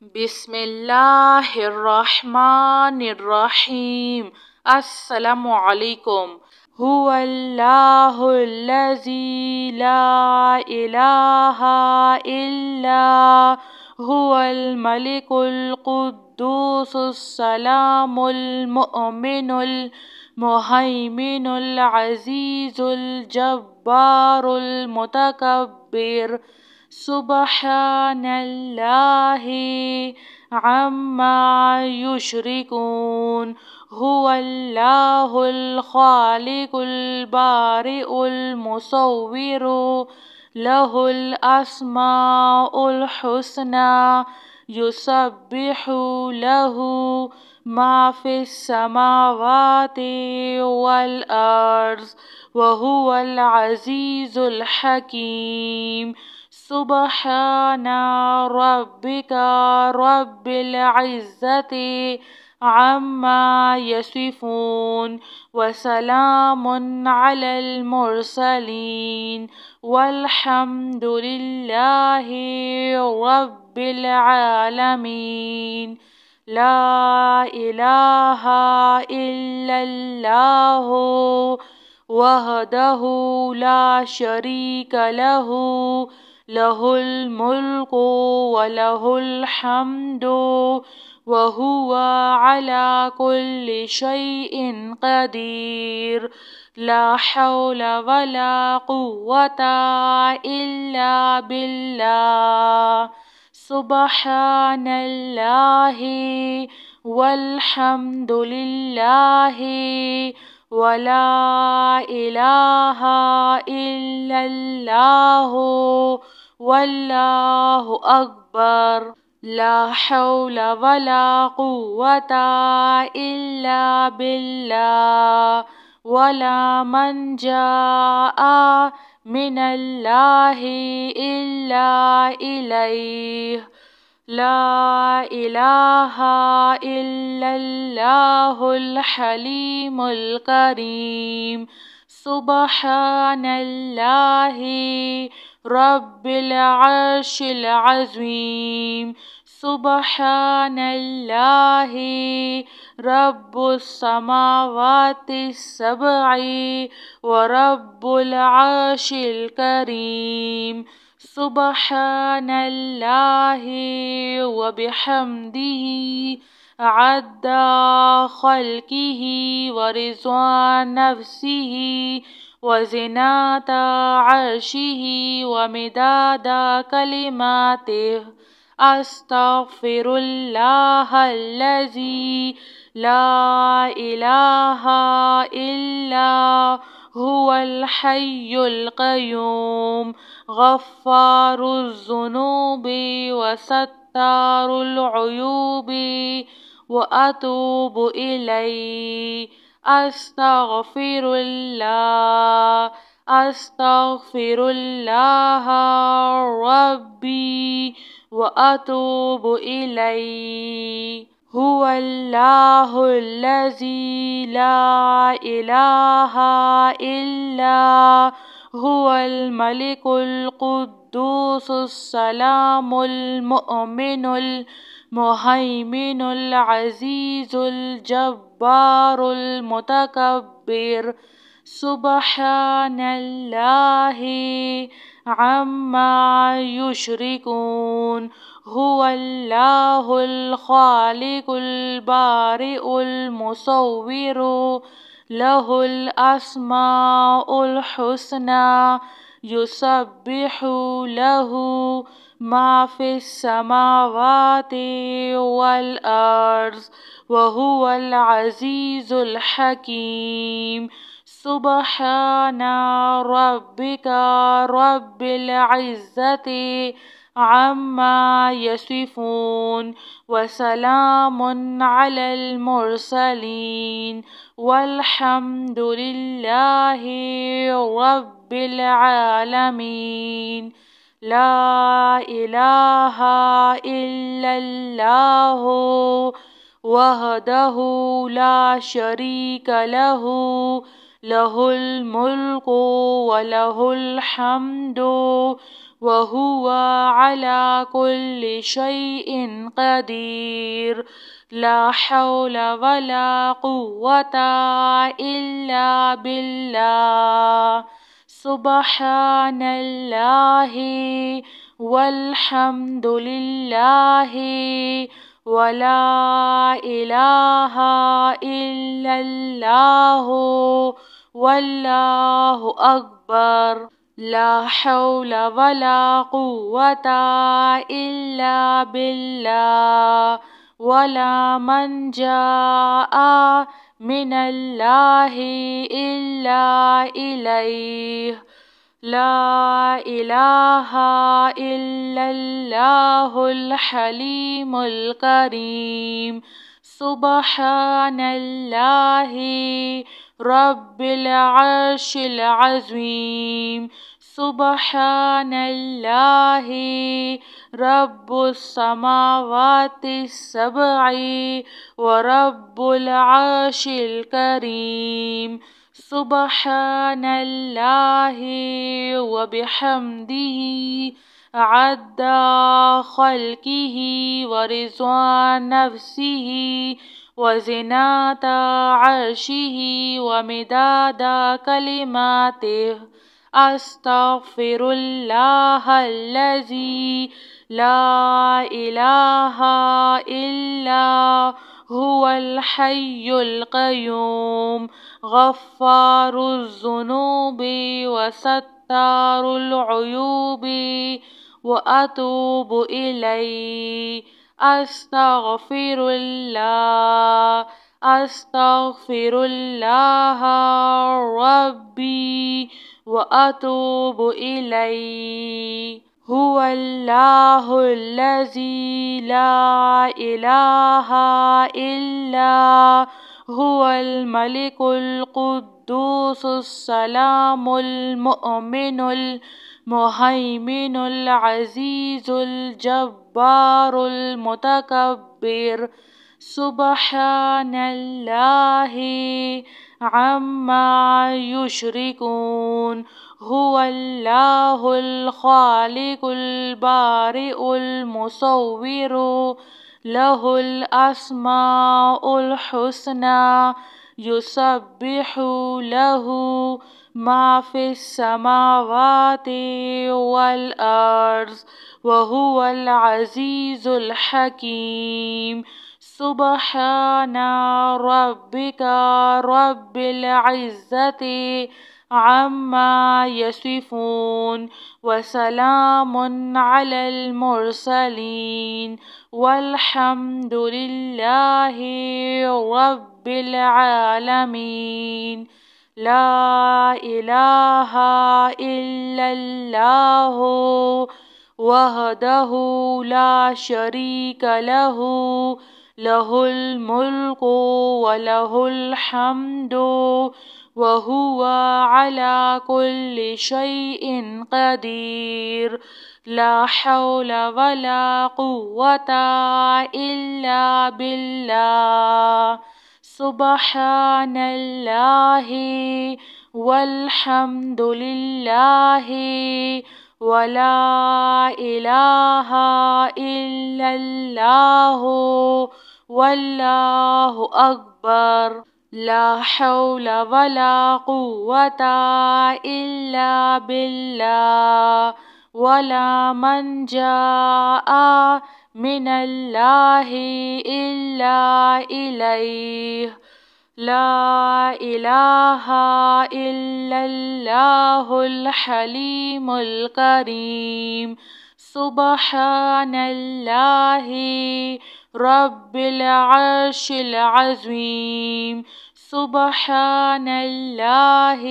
بسم اللہ الرحمن الرحیم۔ السلام علیکم۔ هو اللہ الذی لا الہ الا هو الملک القدوس السلام المؤمن المہیمن العزیز الجبار المتکبر۔ سبحان اللہ عما یشرکون۔ هو اللہ الخالق البارئ المصور، لہ الاسماء الحسنى، یسبح لہ ما فی السماوات والارض، وہو العزیز الحکیم۔ سبحان ربک رب العزة عما یصفون، وسلام علی المرسلین، والحمد للہ رب العالمین۔ لا الہ الا اللہ وحدہ لا شریک لہ، لہ الملک ولہ الحمد وہو علی کل شیء قدیر۔ لا حول ولا قوة الا باللہ۔ سبحان اللہ والحمد للہ ولا الہ الا اللہ واللہ اکبر۔ لا حول ولا قوة الا باللہ، ولا منجا من اللہ الا الیہ۔ لا الہ الا اللہ الحلیم الکریم۔ سبحان اللہ رب العرش العظیم۔ سبحان اللہ رب السماوات السبع ورب العرش الکریم۔ سبحان اللہ وبحمدہ عدد خلقہ ورضا نفسہ وزنة عرشہ ومداد کلماتہ۔ استغفر اللہ الذی لا الہ الا هو الحی القیوم، غفار الذنوب وستار العیوب، واتوب الیہ۔ استغفر اللہ، استغفر اللہ ربی واتوب الیہ۔ هو اللہ الذی لا الہ الا هو الملک القدوس السلام المؤمن المہیمن العزیز الجبار المتکبر۔ سبحان اللہ عما یشرکون۔ هو اللہ الخالق البارئ المصور، لہ الاسماء الحسنى، یسبح لہ ما فی السماوات والارض، وہو العزیز الحکیم۔ سبحان ربک رب العزة عما یصفون، وسلام علی المرسلین، والحمد للہ رب العالمین۔ لا الہ الا اللہ وحدہ لا شریک لہ، لہ الملک ولہ الحمد وهو على كل شيء قدير. لا حول ولا قوة إلا بالله. سبحان الله والحمد لله ولا إله إلا الله والله أكبر. لا حول ولا قوة إلا بالله. ولا منجا من الله إلا إليه. لا إله إلا الله الحليم الكريم. سبحان الله رب العرش العظيم. سبحان الله رب السماوات السبع ورب العرش الكريم. سبحان الله وبحمده عد خلقه ورضوان نفسه وزنة عرشه ومداد كلماته. أستغفر الله الذي لا إله إلا هو الحي القيوم غفار الذنوب وستار العيوب وأتوب إليه. أستغفر الله. أستغفر الله ربي وأتوب إليه. هو الله الذي لا إله إلا هو الملك القدوس السلام المؤمن المهيمن العزيز الجبار المتكبر. سبحان الله عما يشركون. هو الله الخالق البارئ المصور له الأسماء الحسنى يسبح له ما في السماوات والأرض وهو العزيز الحكيم. سبحان ربك رب العزة عما يصفون وسلام على المرسلين والحمد لله رب العالمين. لا إله إلا الله وحده لا شريك له له الملك وله الحمد وهو على كل شيء قدير. لا حول ولا قوة إلا بالله. سبحان الله والحمد لله ولا إله إلا الله والله أكبر. لا حول ولا قوة إلا بالله. ولا منجا من الله إلا إليه. لا إله إلا الله الحليم الكريم. سبحان الله رب العرش العظيم. سبحان الله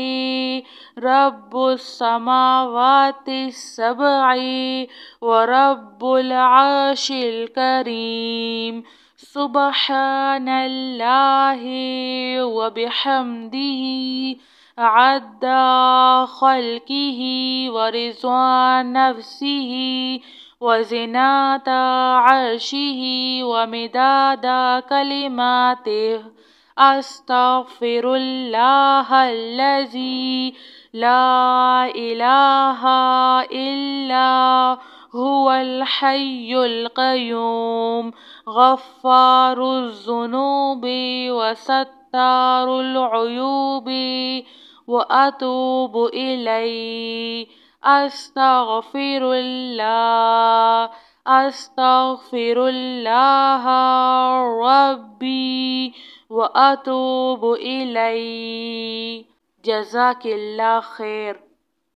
رب السماوات السبع ورب العرش الكريم. سبحان الله وبحمده عد خلقه ورضوان نفسه وزنة عرشه ومداد كلماته. أستغفر الله الذي لا إله إلا هو الحي القيوم غفار الذنوب وستار العيوب وأتوب إليه أستغفر الله أستغفر الله ربي وأتوب إليه. جزاك الله خير.